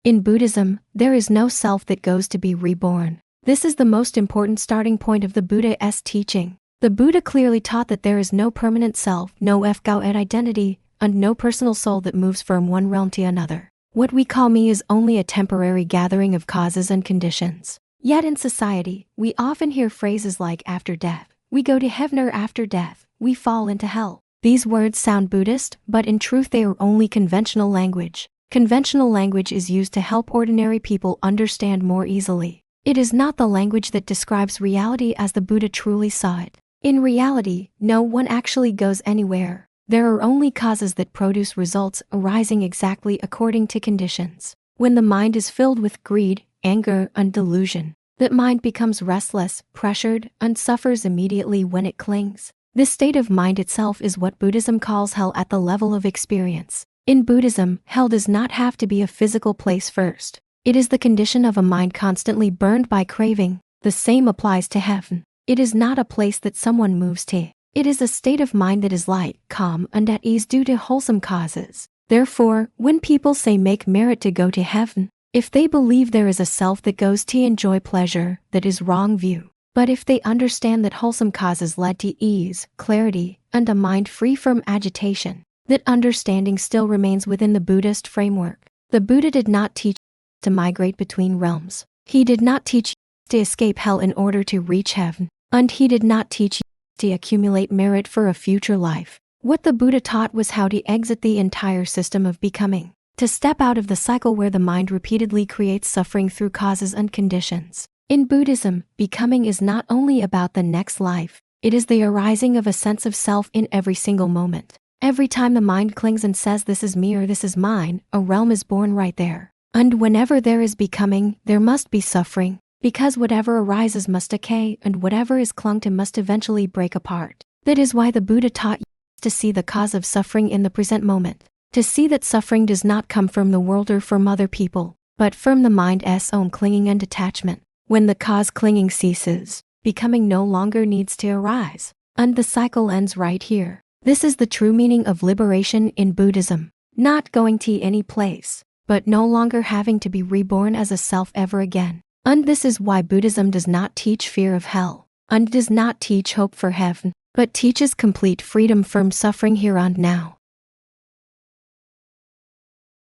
In Buddhism, there is no self that goes to be reborn. This is the most important starting point of the Buddha's teaching. The Buddha clearly taught that there is no permanent self, no ego identity, and no personal soul that moves from one realm to another. What we call me is only a temporary gathering of causes and conditions. Yet in society, we often hear phrases like after death, we go to heaven, or after death, we fall into hell. These words sound Buddhist, but in truth they are only conventional language. Conventional language is used to help ordinary people understand more easily. It is not the language that describes reality as the Buddha truly saw it. In reality, no one actually goes anywhere. There are only causes that produce results arising exactly according to conditions. When the mind is filled with greed, anger, and delusion, that mind becomes restless, pressured, and suffers immediately when it clings. This state of mind itself is what Buddhism calls hell at the level of experience. In Buddhism, hell does not have to be a physical place first. It is the condition of a mind constantly burned by craving. The same applies to heaven. It is not a place that someone moves to. It is a state of mind that is light, calm, and at ease due to wholesome causes. Therefore, when people say make merit to go to heaven, if they believe there is a self that goes to enjoy pleasure, that is wrong view. But if they understand that wholesome causes led to ease, clarity, and a mind free from agitation, that understanding still remains within the Buddhist framework. The Buddha did not teach to migrate between realms. He did not teach to escape hell in order to reach heaven. And he did not teach to accumulate merit for a future life. What the Buddha taught was how to exit the entire system of becoming, to step out of the cycle where the mind repeatedly creates suffering through causes and conditions. In Buddhism, becoming is not only about the next life, it is the arising of a sense of self in every single moment. Every time the mind clings and says this is me or this is mine, a realm is born right there. And whenever there is becoming, there must be suffering, because whatever arises must decay and whatever is clung to must eventually break apart. That is why the Buddha taught to see the cause of suffering in the present moment, to see that suffering does not come from the world or from other people, but from the mind's own clinging and attachment. When the cause clinging ceases, becoming no longer needs to arise, and the cycle ends right here. This is the true meaning of liberation in Buddhism. Not going to any place, but no longer having to be reborn as a self ever again. And this is why Buddhism does not teach fear of hell, and does not teach hope for heaven, but teaches complete freedom from suffering here and now.